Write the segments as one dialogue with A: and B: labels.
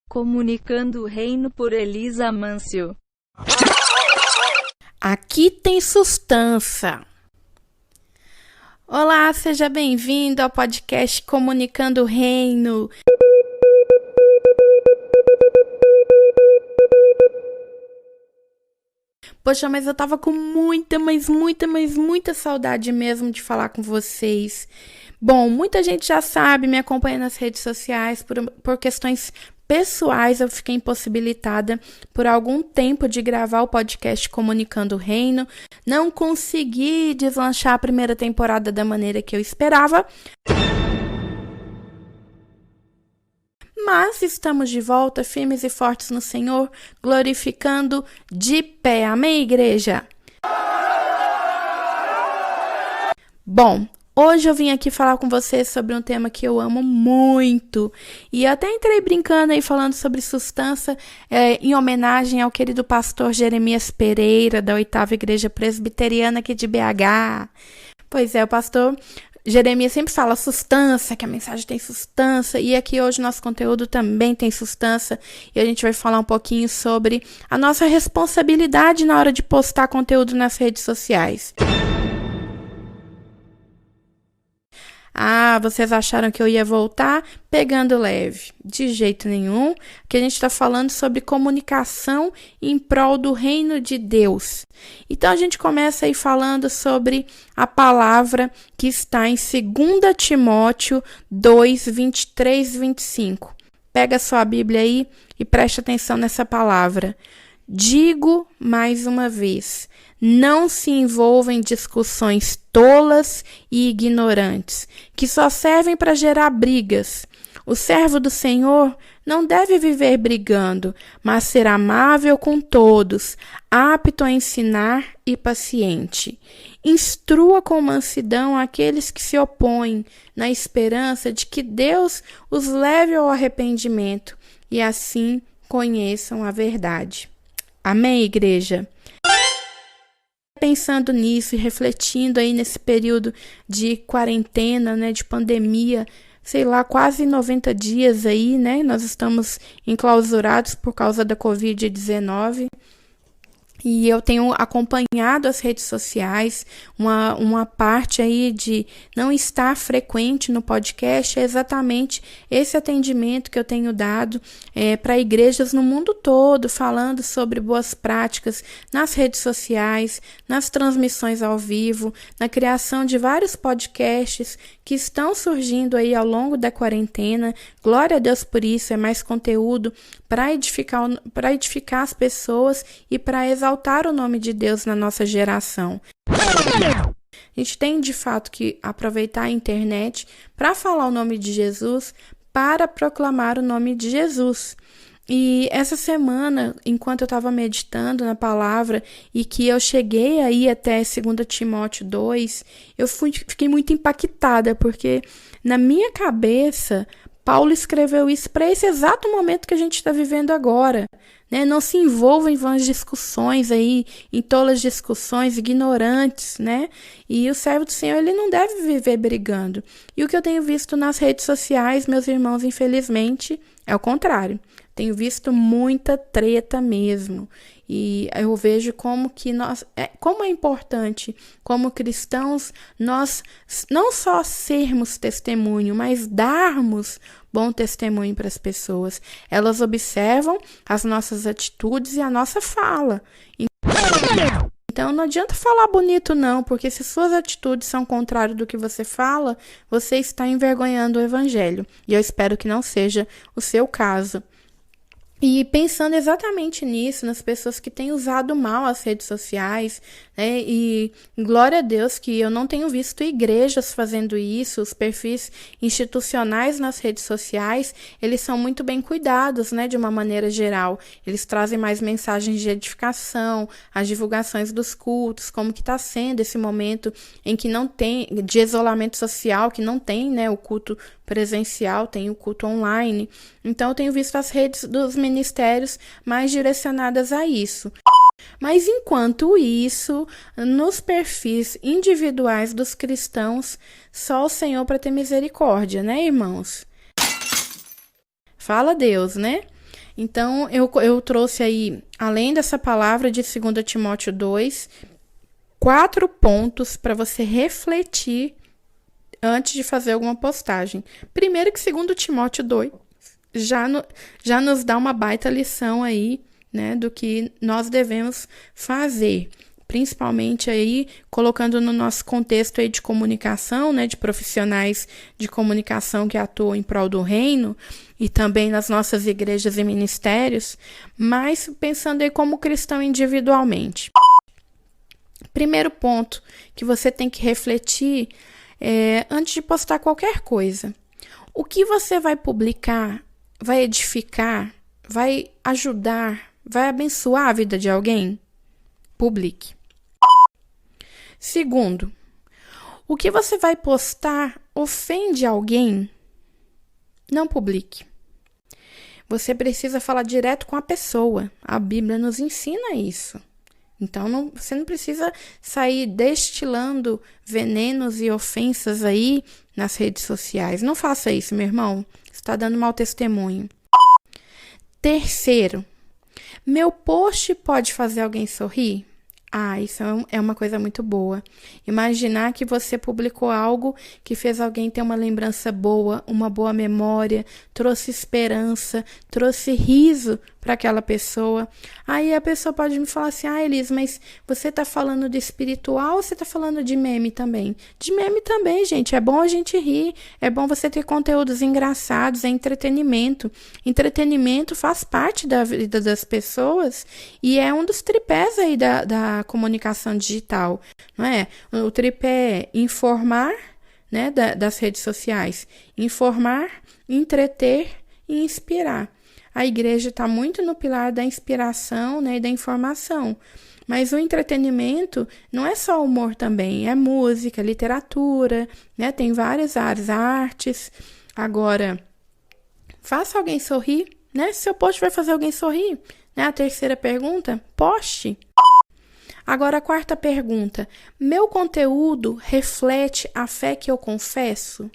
A: Comunicando o Reino por Elisa Mâncio.
B: Aqui tem sustância. Olá, seja bem-vindo ao podcast Comunicando o Reino. Poxa, mas eu tava com muita saudade mesmo de falar com vocês. Bom, muita gente já sabe, me acompanha nas redes sociais por questões pessoais. Eu fiquei impossibilitada por algum tempo de gravar o podcast Comunicando o Reino. Não consegui deslanchar a primeira temporada da maneira que eu esperava. Mas estamos de volta, firmes e fortes no Senhor, glorificando de pé. Amém, igreja? Bom, hoje eu vim aqui falar com vocês sobre um tema que eu amo muito. E eu até entrei brincando aí falando sobre sustância em homenagem ao querido pastor Jeremias Pereira, da 8ª Igreja Presbiteriana aqui de BH. Pois é, o pastor Jeremias sempre fala sustância, que a mensagem tem sustância, e aqui hoje nosso conteúdo também tem sustância, e a gente vai falar um pouquinho sobre a nossa responsabilidade na hora de postar conteúdo nas redes sociais. Ah, vocês acharam que eu ia voltar pegando leve? De jeito nenhum, que a gente está falando sobre comunicação em prol do reino de Deus. Então a gente começa aí falando sobre a palavra que está em 2 Timóteo 2, 23 e 25. Pega a sua Bíblia aí e preste atenção nessa palavra. Digo mais uma vez, não se envolvam em discussões tolas e ignorantes, que só servem para gerar brigas. O servo do Senhor não deve viver brigando, mas ser amável com todos, apto a ensinar e paciente. Instrua com mansidão aqueles que se opõem, na esperança de que Deus os leve ao arrependimento e assim conheçam a verdade. Amém, igreja? Pensando nisso e refletindo aí nesse período de quarentena, né, de pandemia, sei lá, quase 90 dias aí, né, nós estamos enclausurados por causa da Covid-19. E eu tenho acompanhado as redes sociais, uma parte aí de não estar frequente no podcast é exatamente esse atendimento que eu tenho dado para igrejas no mundo todo, falando sobre boas práticas nas redes sociais, nas transmissões ao vivo, na criação de vários podcasts que estão surgindo aí ao longo da quarentena. Glória a Deus por isso, é mais conteúdo para edificar as pessoas e para exaltar o nome de Deus na nossa geração. A gente tem de fato que aproveitar a internet para falar o nome de Jesus, para proclamar o nome de Jesus. E essa semana, enquanto eu estava meditando na palavra e que eu cheguei aí até 2 Timóteo 2, eu fiquei muito impactada, porque na minha cabeça Paulo escreveu isso para esse exato momento que a gente está vivendo agora, né? Não se envolva em vãs discussões aí, em tolas discussões ignorantes, né? E o servo do Senhor, ele não deve viver brigando. E o que eu tenho visto nas redes sociais, meus irmãos, infelizmente, é o contrário. Tenho visto muita treta mesmo. E eu vejo como é importante, como cristãos, nós não só sermos testemunho, mas darmos bom testemunho para as pessoas. Elas observam as nossas atitudes e a nossa fala. Então não adianta falar bonito não, porque se suas atitudes são contrárias do que você fala, você está envergonhando o evangelho. E eu espero que não seja o seu caso. E pensando exatamente nisso, nas pessoas que têm usado mal as redes sociais, né? E glória a Deus que eu não tenho visto igrejas fazendo isso, os perfis institucionais nas redes sociais, eles são muito bem cuidados, né? De uma maneira geral. Eles trazem mais mensagens de edificação, as divulgações dos cultos, como que está sendo esse momento em que não tem, de isolamento social, que não tem, né? O culto presencial, tem o culto online. Então eu tenho visto as redes dos ministérios mais direcionadas a isso. Mas enquanto isso, nos perfis individuais dos cristãos, só o Senhor para ter misericórdia, né, irmãos? Fala Deus, né? Então, eu trouxe aí, além dessa palavra de 2 Timóteo 2, 4 pontos para você refletir antes de fazer alguma postagem. Primeiro que 2 Timóteo 2 já nos dá uma baita lição aí, né, do que nós devemos fazer. Principalmente aí, colocando no nosso contexto aí de comunicação, né, de profissionais de comunicação que atuam em prol do reino, e também nas nossas igrejas e ministérios, mas pensando aí como cristão individualmente. Primeiro ponto que você tem que refletir antes de postar qualquer coisa. O que você vai publicar vai edificar, vai ajudar, vai abençoar a vida de alguém? Publique. Segundo, o que você vai postar ofende alguém? Não publique. Você precisa falar direto com a pessoa. A Bíblia nos ensina isso. Então, você não precisa sair destilando venenos e ofensas aí nas redes sociais. Não faça isso, meu irmão. Você está dando mau testemunho. Terceiro, meu post pode fazer alguém sorrir? Isso é uma coisa muito boa. Imaginar que você publicou algo que fez alguém ter uma lembrança boa, uma boa memória, trouxe esperança, trouxe riso para aquela pessoa. Aí a pessoa pode me falar assim, Elis, mas você está falando de espiritual ou você está falando de meme também? De meme também, gente. É bom a gente rir, é bom você ter conteúdos engraçados, é entretenimento. Entretenimento faz parte da vida das pessoas e é um dos tripés aí da comunicação digital, não é? O tripé é informar, né, das redes sociais, informar, entreter e inspirar. A igreja está muito no pilar da inspiração, né, e da informação, mas o entretenimento não é só humor também, é música, literatura, né, tem várias áreas, artes. Agora, faça alguém sorrir, né? Seu post vai fazer alguém sorrir, né? A terceira pergunta, poste. Agora, a quarta pergunta, meu conteúdo reflete a fé que eu confesso?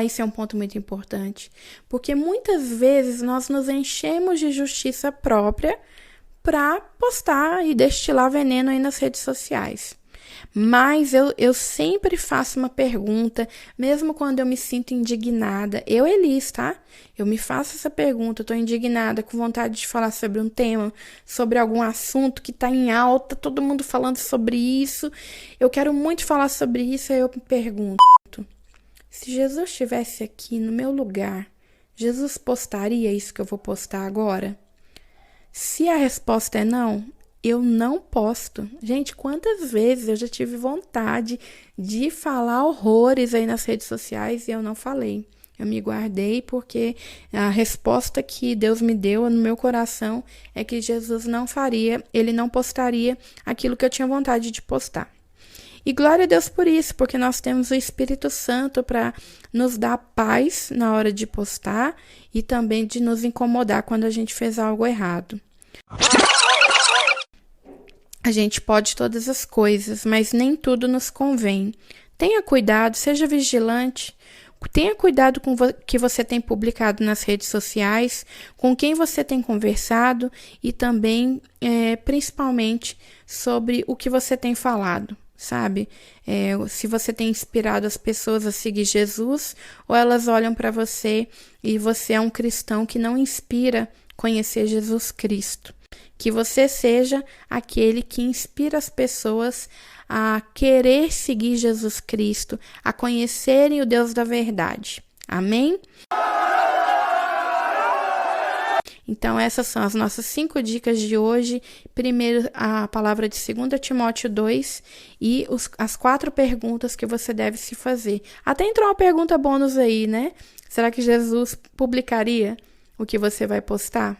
B: Isso é um ponto muito importante, porque muitas vezes nós nos enchemos de justiça própria para postar e destilar veneno aí nas redes sociais. Mas eu sempre faço uma pergunta, mesmo quando eu me sinto indignada. Elis, tá? Eu me faço essa pergunta, estou indignada, com vontade de falar sobre um tema, sobre algum assunto que está em alta, todo mundo falando sobre isso. Eu quero muito falar sobre isso, aí eu me pergunto, se Jesus estivesse aqui no meu lugar, Jesus postaria isso que eu vou postar agora? Se a resposta é não, eu não posto. Gente, quantas vezes eu já tive vontade de falar horrores aí nas redes sociais e eu não falei. Eu me guardei porque a resposta que Deus me deu no meu coração é que Jesus não faria, ele não postaria aquilo que eu tinha vontade de postar. E glória a Deus por isso, porque nós temos o Espírito Santo para nos dar paz na hora de postar e também de nos incomodar quando a gente fez algo errado. A gente pode todas as coisas, mas nem tudo nos convém. Tenha cuidado, seja vigilante. Tenha cuidado com o que você tem publicado nas redes sociais, com quem você tem conversado e também, principalmente, sobre o que você tem falado, sabe? Se você tem inspirado as pessoas a seguir Jesus ou elas olham para você e você é um cristão que não inspira conhecer Jesus Cristo. Que você seja aquele que inspira as pessoas a querer seguir Jesus Cristo, a conhecerem o Deus da verdade. Amém? Então, essas são as nossas 5 dicas de hoje. Primeiro, a palavra de 2 Timóteo 2 e as 4 perguntas que você deve se fazer. Até entrou uma pergunta bônus aí, né? Será que Jesus publicaria o que você vai postar?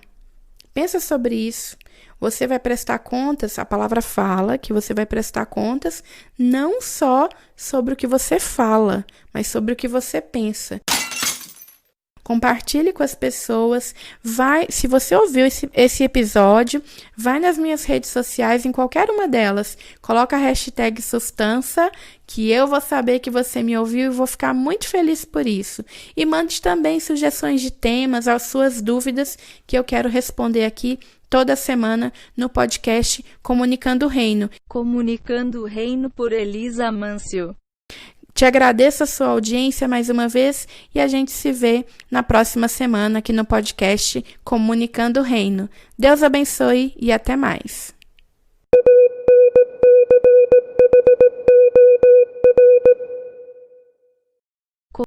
B: Pensa sobre isso. Você vai prestar contas, a palavra fala que você vai prestar contas não só sobre o que você fala, mas sobre o que você pensa. compartilhe com as pessoas. Se você ouviu esse episódio, vai nas minhas redes sociais, em qualquer uma delas, coloca a hashtag Sustância, que eu vou saber que você me ouviu e vou ficar muito feliz por isso. E mande também sugestões de temas, as suas dúvidas, que eu quero responder aqui toda semana no podcast Comunicando o Reino.
A: Comunicando o Reino por Elisa Mâncio.
B: Te agradeço a sua audiência mais uma vez e a gente se vê na próxima semana aqui no podcast Comunicando o Reino. Deus abençoe e até mais.